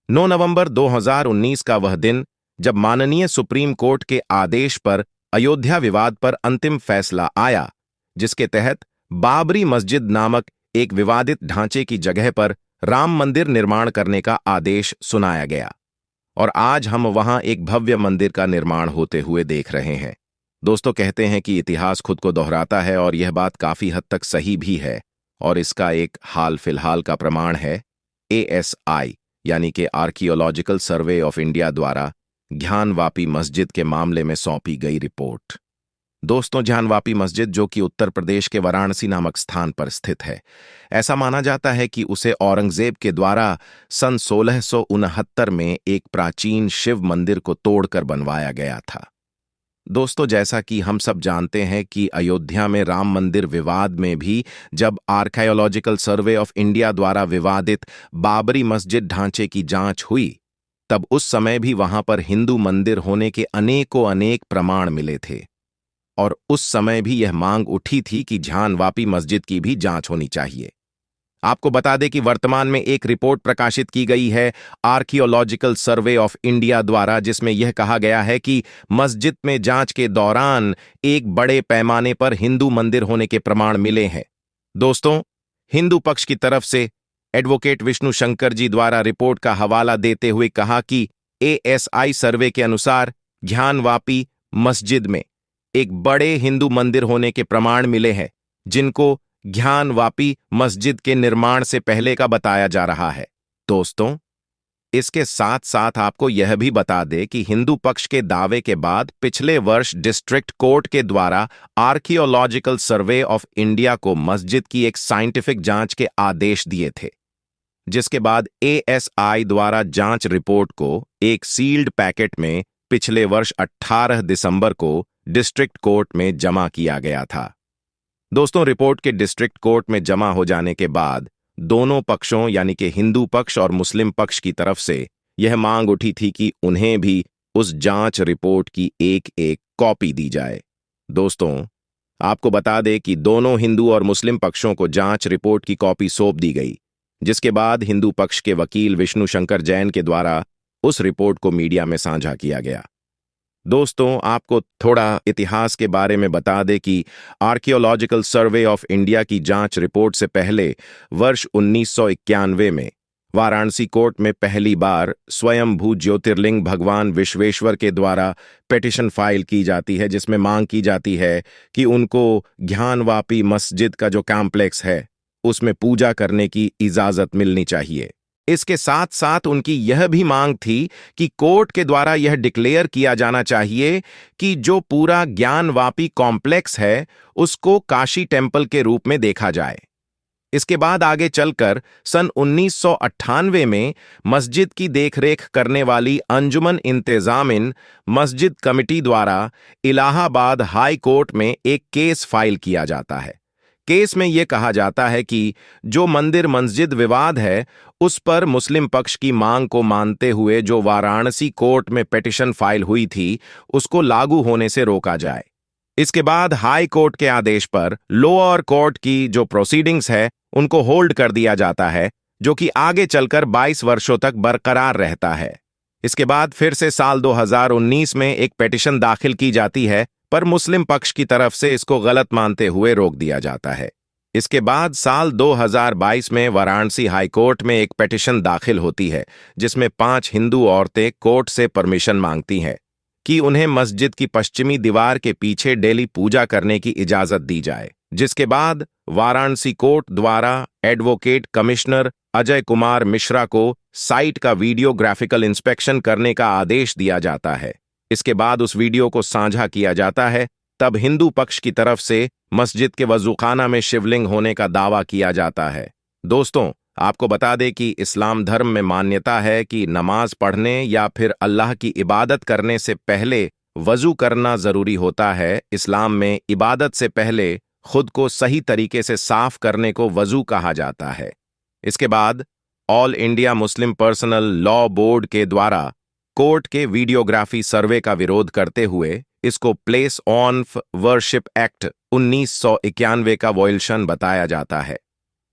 9 नवंबर 2019 का वह दिन जब माननीय सुप्रीम कोर्ट के आदेश पर अयोध्या विवाद पर अंतिम फैसला आया, जिसके तहत बाबरी मस्जिद नामक एक विवादित ढांचे की जगह पर राम मंदिर निर्माण करने का आदेश सुनाया गया और आज हम वहां एक भव्य मंदिर का निर्माण होते हुए देख रहे हैं। दोस्तों, कहते हैं कि इतिहास खुद को दोहराता है और यह बात काफी हद तक सही भी है और इसका एक हाल फिलहाल का प्रमाण है ASI यानी कि आर्कियोलॉजिकल सर्वे ऑफ इंडिया द्वारा ज्ञानवापी मस्जिद के मामले में सौंपी गई रिपोर्ट। दोस्तों, ज्ञानवापी मस्जिद जो कि उत्तर प्रदेश के वाराणसी नामक स्थान पर स्थित है, ऐसा माना जाता है कि उसे औरंगजेब के द्वारा सन 1669 में एक प्राचीन शिव मंदिर को तोड़कर बनवाया गया था। दोस्तों, जैसा कि हम सब जानते हैं कि अयोध्या में राम मंदिर विवाद में भी जब आर्कियोलॉजिकल सर्वे ऑफ इंडिया द्वारा विवादित बाबरी मस्जिद ढांचे की जांच हुई, तब उस समय भी वहां पर हिंदू मंदिर होने के अनेकों अनेक प्रमाण मिले थे और उस समय भी यह मांग उठी थी कि ज्ञानवापी मस्जिद की भी जांच होनी चाहिए। आपको बता दें कि वर्तमान में एक रिपोर्ट प्रकाशित की गई है आर्कियोलॉजिकल सर्वे ऑफ इंडिया द्वारा, जिसमें यह कहा गया है कि मस्जिद में जांच के दौरान एक बड़े पैमाने पर हिंदू मंदिर होने के प्रमाण मिले हैं। दोस्तों, हिंदू पक्ष की तरफ से एडवोकेट विष्णु शंकर जी द्वारा रिपोर्ट का हवाला देते हुए कहा कि ASI सर्वे के अनुसार ज्ञानवापी मस्जिद में एक बड़े हिंदू मंदिर होने के प्रमाण मिले हैं, जिनको ज्ञानवापी मस्जिद के निर्माण से पहले का बताया जा रहा है। दोस्तों, इसके साथ साथ आपको यह भी बता दें कि हिंदू पक्ष के दावे के बाद पिछले वर्ष डिस्ट्रिक्ट कोर्ट के द्वारा आर्कियोलॉजिकल सर्वे ऑफ इंडिया को मस्जिद की एक साइंटिफिक जांच के आदेश दिए थे, जिसके बाद ASI द्वारा जांच रिपोर्ट को एक सील्ड पैकेट में पिछले वर्ष 18 दिसंबर को डिस्ट्रिक्ट कोर्ट में जमा किया गया था। दोस्तों, रिपोर्ट के डिस्ट्रिक्ट कोर्ट में जमा हो जाने के बाद दोनों पक्षों यानी कि हिंदू पक्ष और मुस्लिम पक्ष की तरफ से यह मांग उठी थी कि उन्हें भी उस जांच रिपोर्ट की एक एक कॉपी दी जाए। दोस्तों, आपको बता दें कि दोनों हिंदू और मुस्लिम पक्षों को जांच रिपोर्ट की कॉपी सौंप दी गई, जिसके बाद हिंदू पक्ष के वकील विष्णु शंकर जैन के द्वारा उस रिपोर्ट को मीडिया में साझा किया गया। दोस्तों, आपको थोड़ा इतिहास के बारे में बता दें कि आर्कियोलॉजिकल सर्वे ऑफ इंडिया की जांच रिपोर्ट से पहले वर्ष 1991 में वाराणसी कोर्ट में पहली बार स्वयंभू ज्योतिर्लिंग भगवान विश्वेश्वर के द्वारा पिटीशन फाइल की जाती है, जिसमें मांग की जाती है कि उनको ज्ञानवापी मस्जिद का जो कॉम्प्लेक्स है उसमें पूजा करने की इजाजत मिलनी चाहिए। इसके साथ साथ उनकी यह भी मांग थी कि कोर्ट के द्वारा यह डिक्लेयर किया जाना चाहिए कि जो पूरा ज्ञानवापी कॉम्प्लेक्स है उसको काशी टेम्पल के रूप में देखा जाए। इसके बाद आगे चलकर सन 1998 में मस्जिद की देखरेख करने वाली अंजुमन इंतजामिन मस्जिद कमिटी द्वारा इलाहाबाद हाई कोर्ट में एक केस फाइल किया जाता है। केस में यह कहा जाता है कि जो मंदिर मस्जिद विवाद है उस पर मुस्लिम पक्ष की मांग को मानते हुए जो वाराणसी कोर्ट में पिटीशन फाइल हुई थी उसको लागू होने से रोका जाए। इसके बाद हाई कोर्ट के आदेश पर लोअर कोर्ट की जो प्रोसीडिंग्स है उनको होल्ड कर दिया जाता है, जो कि आगे चलकर 22 वर्षों तक बरकरार रहता है। इसके बाद फिर से साल 2019 में एक पिटीशन दाखिल की जाती है, पर मुस्लिम पक्ष की तरफ से इसको गलत मानते हुए रोक दिया जाता है। इसके बाद साल 2022 में वाराणसी हाई कोर्ट में एक पिटीशन दाखिल होती है, जिसमें 5 हिंदू औरतें कोर्ट से परमिशन मांगती हैं कि उन्हें मस्जिद की पश्चिमी दीवार के पीछे डेली पूजा करने की इजाजत दी जाए, जिसके बाद वाराणसी कोर्ट द्वारा एडवोकेट कमिश्नर अजय कुमार मिश्रा को साइट का वीडियोग्राफिकल इंस्पेक्शन करने का आदेश दिया जाता है। इसके बाद उस वीडियो को साझा किया जाता है, तब हिंदू पक्ष की तरफ से मस्जिद के वजूखाना में शिवलिंग होने का दावा किया जाता है। दोस्तों, आपको बता दें कि इस्लाम धर्म में मान्यता है कि नमाज पढ़ने या फिर अल्लाह की इबादत करने से पहले वजू करना जरूरी होता है। इस्लाम में इबादत से पहले खुद को सही तरीके से साफ करने को वजू कहा जाता है। इसके बाद all India Muslim personal law board के द्वारा कोर्ट के वीडियोग्राफी सर्वे का विरोध करते हुए इसको प्लेस ऑन वर्शिप एक्ट 1991 का वॉयलेशन बताया जाता है।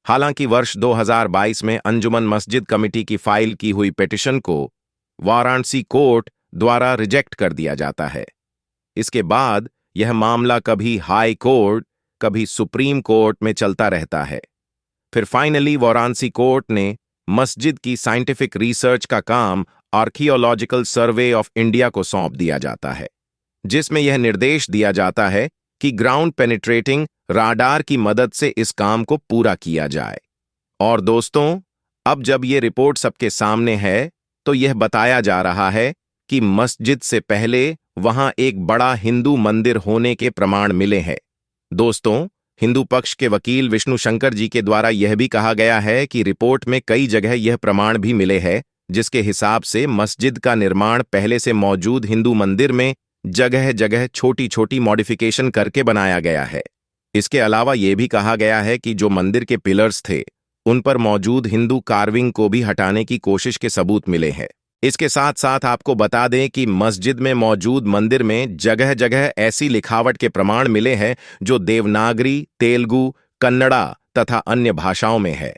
हालांकि वर्ष 2022 में अंजुमन मस्जिद कमेटी की फाइल की हुई पिटीशन को वाराणसी कोर्ट द्वारा रिजेक्ट कर दिया जाता है। इसके बाद यह मामला कभी हाई कोर्ट, कभी सुप्रीम कोर्ट में चलता रहता है। फिर फाइनली वाराणसी कोर्ट ने मस्जिद की साइंटिफिक रिसर्च का काम आर्कियोलॉजिकल सर्वे ऑफ इंडिया को सौंप दिया जाता है, जिसमें यह निर्देश दिया जाता है कि ग्राउंड पेनिट्रेटिंग राडार की मदद से इस काम को पूरा किया जाए। और दोस्तों, अब जब यह रिपोर्ट सबके सामने है तो यह बताया जा रहा है कि मस्जिद से पहले वहां एक बड़ा हिंदू मंदिर होने के प्रमाण मिले हैं। दोस्तों, हिंदू पक्ष के वकील विष्णु शंकर जी के द्वारा यह भी कहा गया है कि रिपोर्ट में कई जगह यह प्रमाण भी मिले हैं जिसके हिसाब से मस्जिद का निर्माण पहले से मौजूद हिंदू मंदिर में जगह जगह छोटी छोटी मॉडिफिकेशन करके बनाया गया है। इसके अलावा यह भी कहा गया है कि जो मंदिर के पिलर्स थे उन पर मौजूद हिंदू कार्विंग को भी हटाने की कोशिश के सबूत मिले हैं। इसके साथ साथ आपको बता दें कि मस्जिद में मौजूद मंदिर में जगह जगह ऐसी लिखावट के प्रमाण मिले हैं जो देवनागरी, तेलुगु, कन्नड़ा तथा अन्य भाषाओं में है।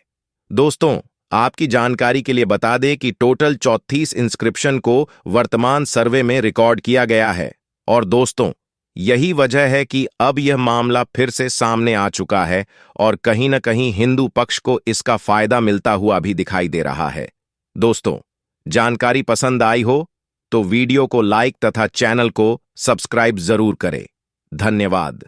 दोस्तों, आपकी जानकारी के लिए बता दें कि टोटल 34 इंस्क्रिप्शन को वर्तमान सर्वे में रिकॉर्ड किया गया है। और दोस्तों, यही वजह है कि अब यह मामला फिर से सामने आ चुका है और कहीं न कहीं हिंदू पक्ष को इसका फायदा मिलता हुआ भी दिखाई दे रहा है। दोस्तों, जानकारी पसंद आई हो तो वीडियो को लाइक तथा चैनल को सब्सक्राइब जरूर करें। धन्यवाद।